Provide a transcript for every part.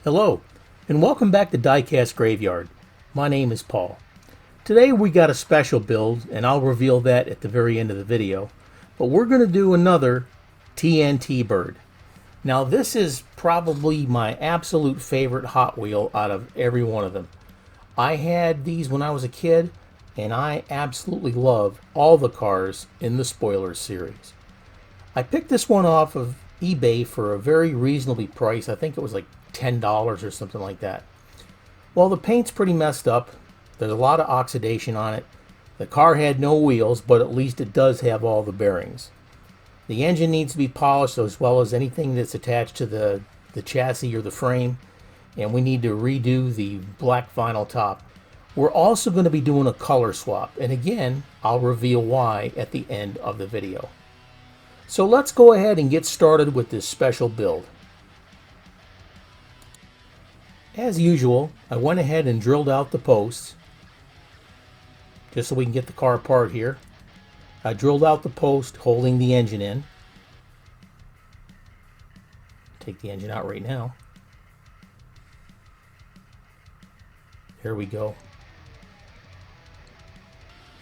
Hello, and welcome back to Diecast Graveyard. My name is Paul. Today we got a special build, and I'll reveal that at the very end of the video. But we're going to do another TNT bird. Now this is probably my absolute favorite Hot Wheel out of every one of them. I had these when I was a kid, and I absolutely love all the cars in the Spoilers series. I picked this one off of eBay for a very reasonably priced. I think it was like $10 or something like that. Well, the paint's pretty messed up. There's a lot of oxidation on it. The car had no wheels, but at least it does have all the bearings. The engine needs to be polished as well as anything that's attached to the chassis or the frame. And we need to redo the black vinyl top. We're also going to be doing a color swap. And again, I'll reveal why at the end of the video. So let's go ahead and get started with this special build. As usual, I went ahead and drilled out the posts just so we can get the car apart here. I drilled out the post holding the engine in. Take the engine out right now. Here we go.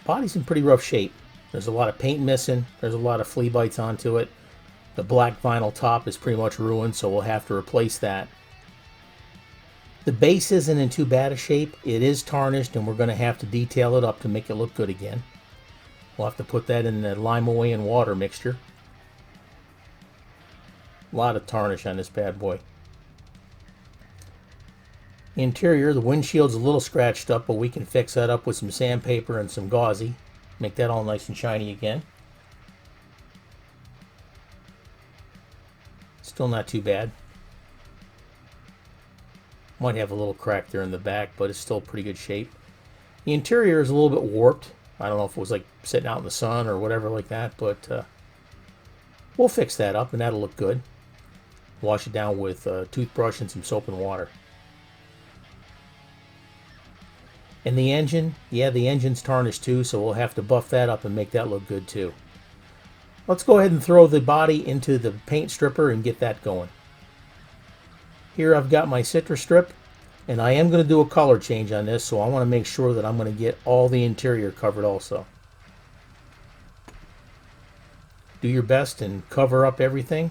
Body's in pretty rough shape. There's a lot of paint missing. There's a lot of flea bites onto it. The black vinyl top is pretty much ruined, so we'll have to replace that. The base isn't in too bad a shape. It is tarnished, and we're going to have to detail it up to make it look good again. We'll have to put that in the lime away and water mixture. A lot of tarnish on this bad boy. Interior, the windshield's a little scratched up, but we can fix that up with some sandpaper and some gauzy. Make that all nice and shiny again. Still not too bad. Might have a little crack there in the back, but it's still pretty good shape. The interior is a little bit warped. I don't know if it was like sitting out in the sun or whatever like that, but we'll fix that up and that'll look good. Wash it down with a toothbrush and some soap and water. And the engine, yeah, the engine's tarnished too, so we'll have to buff that up and make that look good too. Let's go ahead and throw the body into the paint stripper and get that going. Here I've got my citrus strip, and I am going to do a color change on this, so I want to make sure that I'm going to get all the interior covered also. Do your best and cover up everything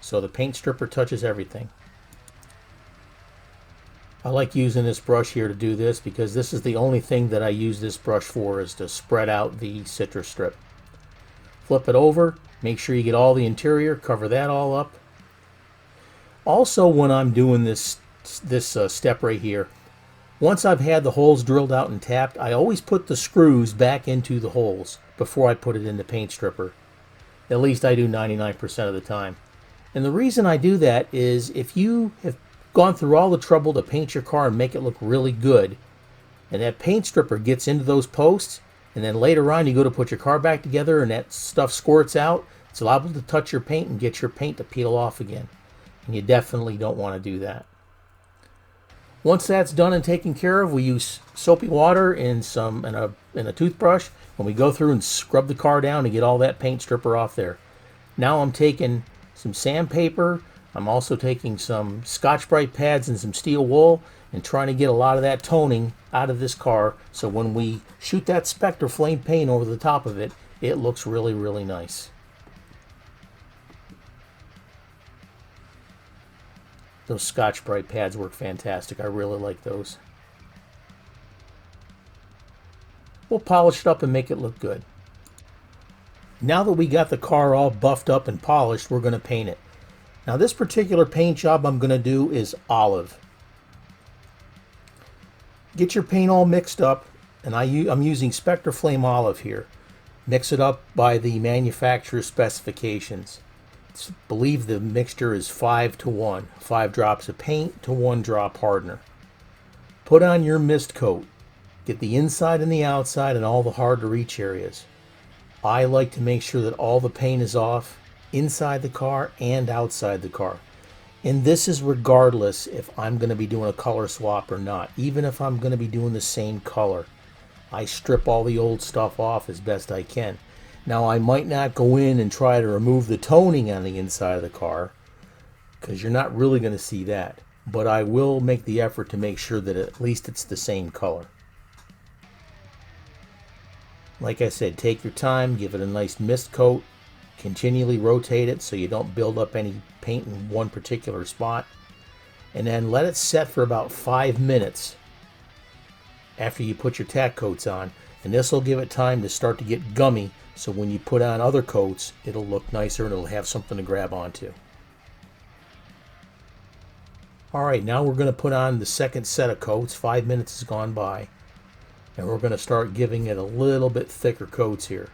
so the paint stripper touches everything. I like using this brush here to do this because this is the only thing that I use this brush for, is to spread out the citrus strip. Flip it over, make sure you get all the interior, cover that all up. Also, when I'm doing this step right here, once I've had the holes drilled out and tapped, I always put the screws back into the holes before I put it in the paint stripper. At least I do 99% of the time. And the reason I do that is if you have gone through all the trouble to paint your car and make it look really good, and that paint stripper gets into those posts, and then later on you go to put your car back together and that stuff squirts out, it's liable to touch your paint and get your paint to peel off again. And you definitely don't want to do that. Once that's done and taken care of, we use soapy water and a toothbrush, and we go through and scrub the car down to get all that paint stripper off there. Now I'm taking some sandpaper. I'm also taking some Scotch-Brite pads and some steel wool and trying to get a lot of that toning out of this car, so when we shoot that Spectre flame paint over the top of it, it looks really, really nice. Those Scotch-Brite pads work fantastic. I really like those. We'll polish it up and make it look good. Now that we got the car all buffed up and polished, we're going to paint it. Now this particular paint job I'm going to do is olive. Get your paint all mixed up, and I'm using Spectre Flame Olive here. Mix it up by the manufacturer's specifications. I believe the mixture is 5:1. 5 drops of paint to 1 drop hardener. Put on your mist coat. Get the inside and the outside and all the hard to reach areas. I like to make sure that all the paint is off inside the car and outside the car. And this is regardless if I'm going to be doing a color swap or not. Even if I'm going to be doing the same color, I strip all the old stuff off as best I can. Now I might not go in and try to remove the toning on the inside of the car, because you're not really going to see that. But I will make the effort to make sure that at least it's the same color. Like I said, take your time, give it a nice mist coat, continually rotate it so you don't build up any paint in one particular spot, and then let it set for about 5 minutes after you put your tack coats on, and this will give it time to start to get gummy, so when you put on other coats it'll look nicer and it'll have something to grab onto. Alright, now we're going to put on the second set of coats. 5 minutes has gone by, and we're going to start giving it a little bit thicker coats here.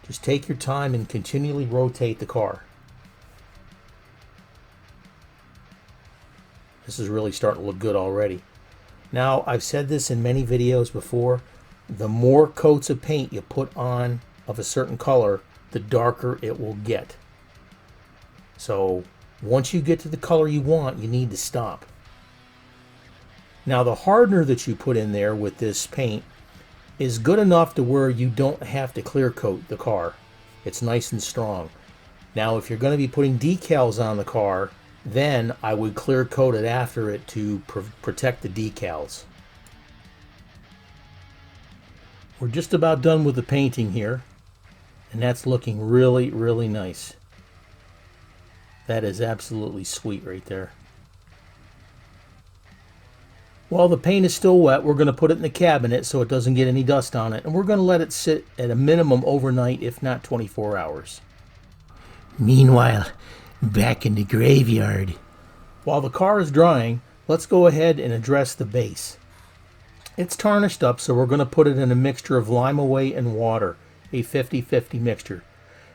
Just take your time and continually rotate the car. This is really starting to look good already. Now, I've said this in many videos before, the more coats of paint you put on of a certain color, the darker it will get. So once you get to the color you want, you need to stop. Now, the hardener that you put in there with this paint is good enough to where you don't have to clear coat the car. It's nice and strong. Now, if you're going to be putting decals on the car, then I would clear coat it after it to protect the decals. We're just about done with the painting here, and that's looking really, really nice. That is absolutely sweet right there. While the paint is still wet, we're going to put it in the cabinet so it doesn't get any dust on it, and we're going to let it sit at a minimum overnight, if not 24 hours. Meanwhile, back in the graveyard. While the car is drying, let's go ahead and address the base. It's tarnished up, so we're going to put it in a mixture of Lime-A-Way and water, a 50-50 mixture.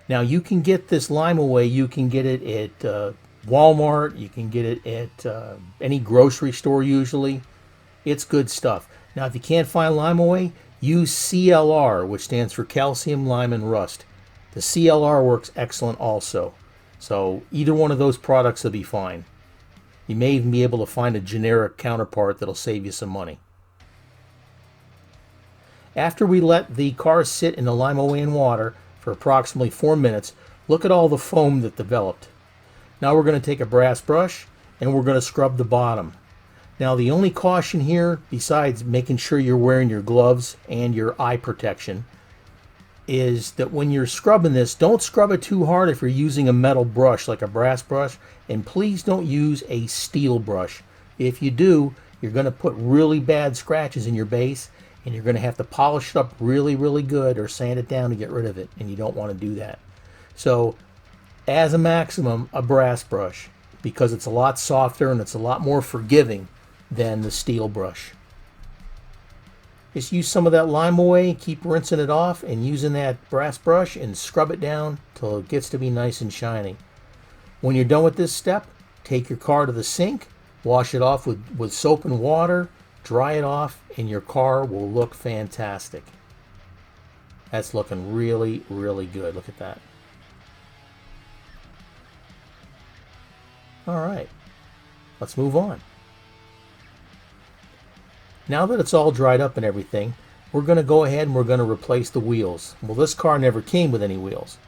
Now, you can get this Lime-A-Way, you can get it at Walmart, you can get it at any grocery store usually. It's good stuff. Now, if you can't find Lime-A-Way, use CLR, which stands for calcium, lime, and rust. The CLR works excellent also. So either one of those products will be fine. You may even be able to find a generic counterpart that'll save you some money. After we let the car sit in the Lime-A-Way and water for approximately 4 minutes, look at all the foam that developed. Now we're going to take a brass brush and we're going to scrub the bottom. Now, the only caution here, besides making sure you're wearing your gloves and your eye protection, is that when you're scrubbing this, don't scrub it too hard if you're using a metal brush like a brass brush, and please don't use a steel brush. If you do, you're going to put really bad scratches in your base, and you're going to have to polish it up really, really good or sand it down to get rid of it, and you don't want to do that. So, as a maximum, a brass brush, because it's a lot softer and it's a lot more forgiving than the steel brush. Just use some of that Lime-A-Way, keep rinsing it off and using that brass brush and scrub it down till it gets to be nice and shiny. When you're done with this step, take your car to the sink, wash it off with soap and water, dry it off, and your car will look fantastic. That's looking really, really good. Look at that. All right, let's move on. Now that it's all dried up and everything, we're going to go ahead and we're going to replace the wheels. Well, this car never came with any wheels,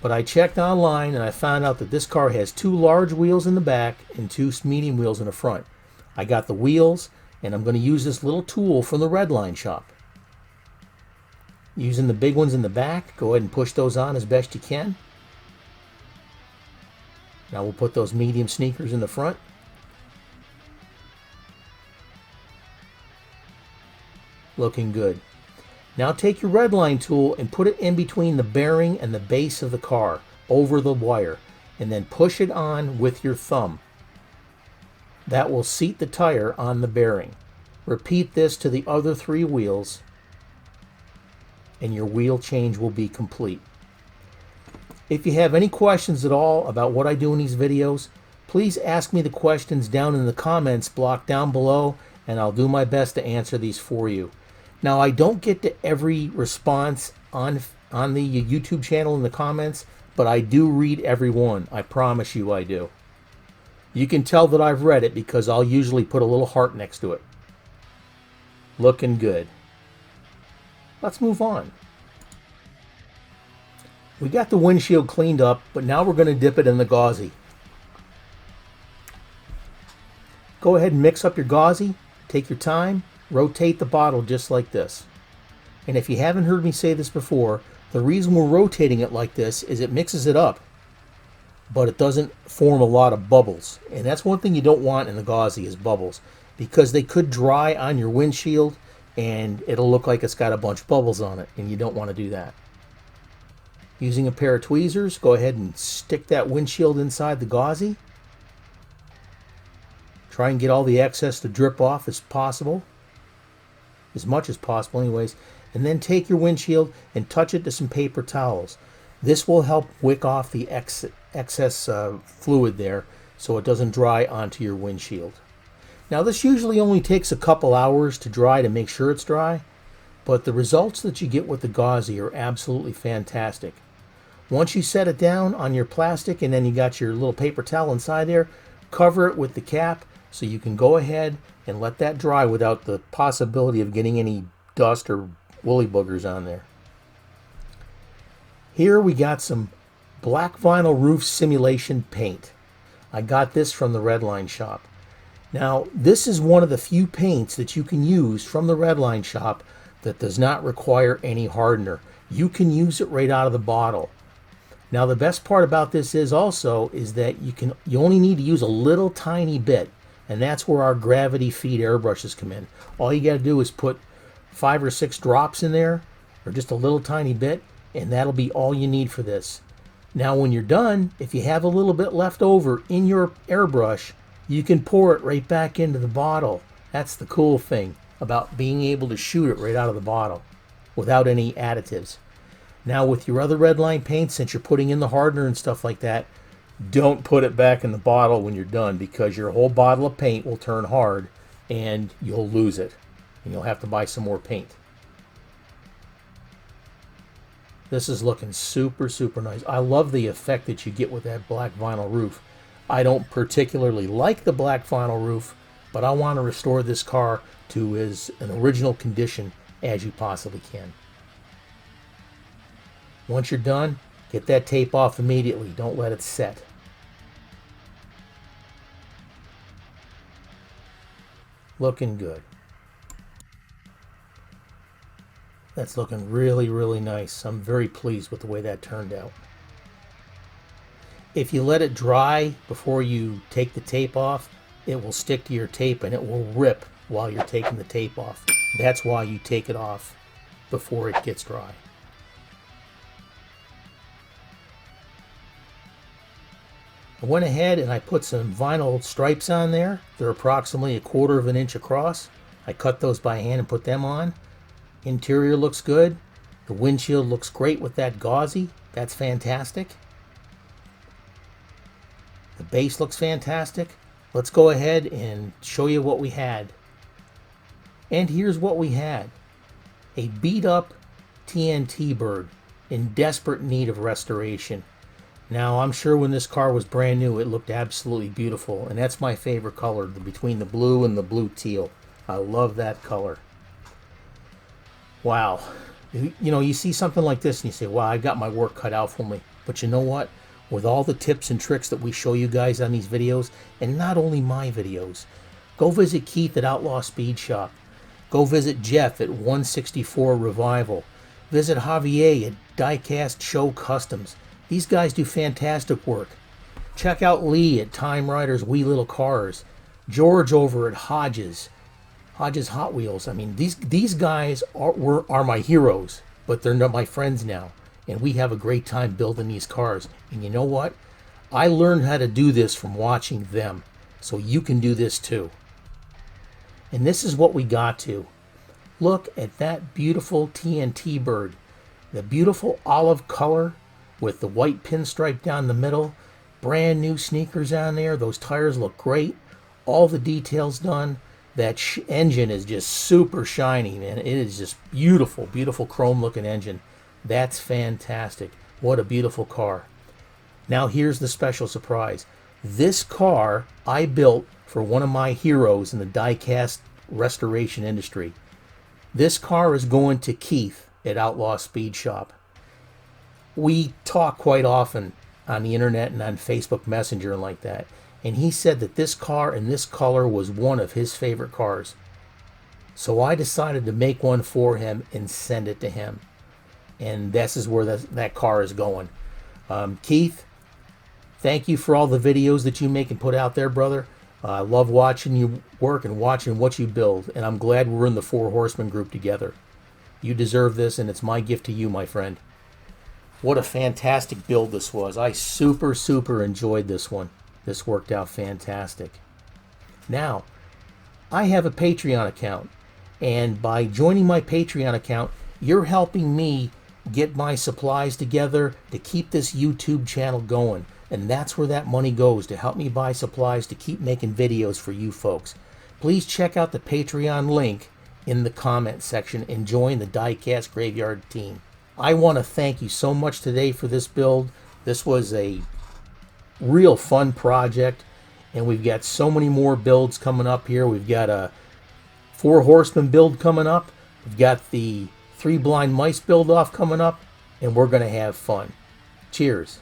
but I checked online and I found out that this car has 2 large wheels in the back and 2 medium wheels in the front. I got the wheels, and I'm going to use this little tool from the Redline shop. Using the big ones in the back, go ahead and push those on as best you can. Now we'll put those medium sneakers in the front. Looking good. Now take your Redline tool and put it in between the bearing and the base of the car, over the wire, and then push it on with your thumb. That will seat the tire on the bearing. Repeat this to the other 3 wheels, and your wheel change will be complete. If you have any questions at all about what I do in these videos, please ask me the questions down in the comments block down below, and I'll do my best to answer these for you. Now, I don't get to every response on the YouTube channel in the comments, but I do read every one. I promise you I do. You can tell that I've read it because I'll usually put a little heart next to it. Looking good. Let's move on. We got the windshield cleaned up, but now we're going to dip it in the Gauzy. Go ahead and mix up your gauzy. Take your time. Rotate the bottle just like this. And if you haven't heard me say this before, the reason we're rotating it like this is it mixes it up, but it doesn't form a lot of bubbles. And that's one thing you don't want in the gauzy is bubbles, because they could dry on your windshield and it'll look like it's got a bunch of bubbles on it, and you don't want to do that. Using a pair of tweezers, go ahead and stick that windshield inside the gauzy. Try and get all the excess to drip off as possible. As much as possible anyways. And then take your windshield and touch it to some paper towels. This will help wick off the excess fluid there so it doesn't dry onto your windshield. Now this usually only takes a couple hours to dry to make sure it's dry, but the results that you get with the gauzy are absolutely fantastic. Once you set it down on your plastic and then you got your little paper towel inside there, cover it with the cap so you can go ahead and let that dry without the possibility of getting any dust or woolly boogers on there. Here we got some black vinyl roof simulation paint. I got this from the Redline shop. Now this is one of the few paints that you can use from the Redline shop that does not require any hardener. You can use it right out of the bottle. Now the best part about this is that you only need to use a little tiny bit, and that's where our gravity feed airbrushes come in. All you got to do is put 5 or 6 drops in there, or just a little tiny bit, and that'll be all you need for this. Now when you're done, if you have a little bit left over in your airbrush, you can pour it right back into the bottle. That's the cool thing about being able to shoot it right out of the bottle without any additives. Now with your other Redline paints, since you're putting in the hardener and stuff like that, don't put it back in the bottle when you're done, because your whole bottle of paint will turn hard and you'll lose it. And you'll have to buy some more paint. This is looking super, super nice. I love the effect that you get with that black vinyl roof. I don't particularly like the black vinyl roof, but I want to restore this car to as an original condition as you possibly can. Once you're done, get that tape off immediately. Don't let it set. Looking good. That's looking really, really nice. I'm very pleased with the way that turned out. If you let it dry before you take the tape off, it will stick to your tape and it will rip while you're taking the tape off. That's why you take it off before it gets dry. I went ahead and I put some vinyl stripes on there. They're approximately 1/4 of an inch across. I cut those by hand and put them on. Interior looks good. The windshield looks great with that gauzy. That's fantastic. The base looks fantastic. Let's go ahead and show you what we had. And here's what we had. A beat up TNT bird in desperate need of restoration. Now I'm sure when this car was brand new it looked absolutely beautiful, and that's my favorite color, between the blue and the blue teal. I love that color. Wow. You know, you see something like this and you say, wow, I got my work cut out for me. But you know what? With all the tips and tricks that we show you guys on these videos, and not only my videos, go visit Keith at Outlaw Speed Shop. Go visit Jeff at 164 Revival. Visit Javier at Diecast Show Customs. These guys do fantastic work. Check out Lee at Time Riders Wee Little Cars. George over at Hodges Hot Wheels. I mean, these guys are my heroes, but they're not my friends now. And we have a great time building these cars. And you know what? I learned how to do this from watching them. So you can do this too. And this is what we got to. Look at that beautiful TNT bird. The beautiful olive color with the white pinstripe down the middle. Brand new sneakers on there. Those tires look great. All the details done. That engine is just super shiny, man. It is just beautiful, beautiful chrome looking engine. That's fantastic. What a beautiful car. Now here's the special surprise. This car I built for one of my heroes in the diecast restoration industry. This car is going to Keith at Outlaw Speed Shop. We talk quite often on the internet and on Facebook Messenger and like that. and he said that this car and this color was one of his favorite cars. So I decided to make one for him and send it to him. And this is where that car is going. Keith, thank you for all the videos that you make and put out there, brother. I love watching you work and watching what you build, and I'm glad we're in the Four Horsemen group together. You deserve this, and it's my gift to you, my friend. What a fantastic build this was. I super enjoyed this one. This worked out fantastic. Now, I have a Patreon account, and by joining my Patreon account, you're helping me get my supplies together to keep this YouTube channel going. And that's where that money goes, to help me buy supplies to keep making videos for you folks. Please check out the Patreon link in the comment section and join the Diecast Graveyard team. I want to thank you so much today for this build. This was a real fun project, and we've got so many more builds coming up here. We've got a Four Horsemen build coming up. We've got the Three Blind Mice build off coming up, and we're going to have fun. Cheers.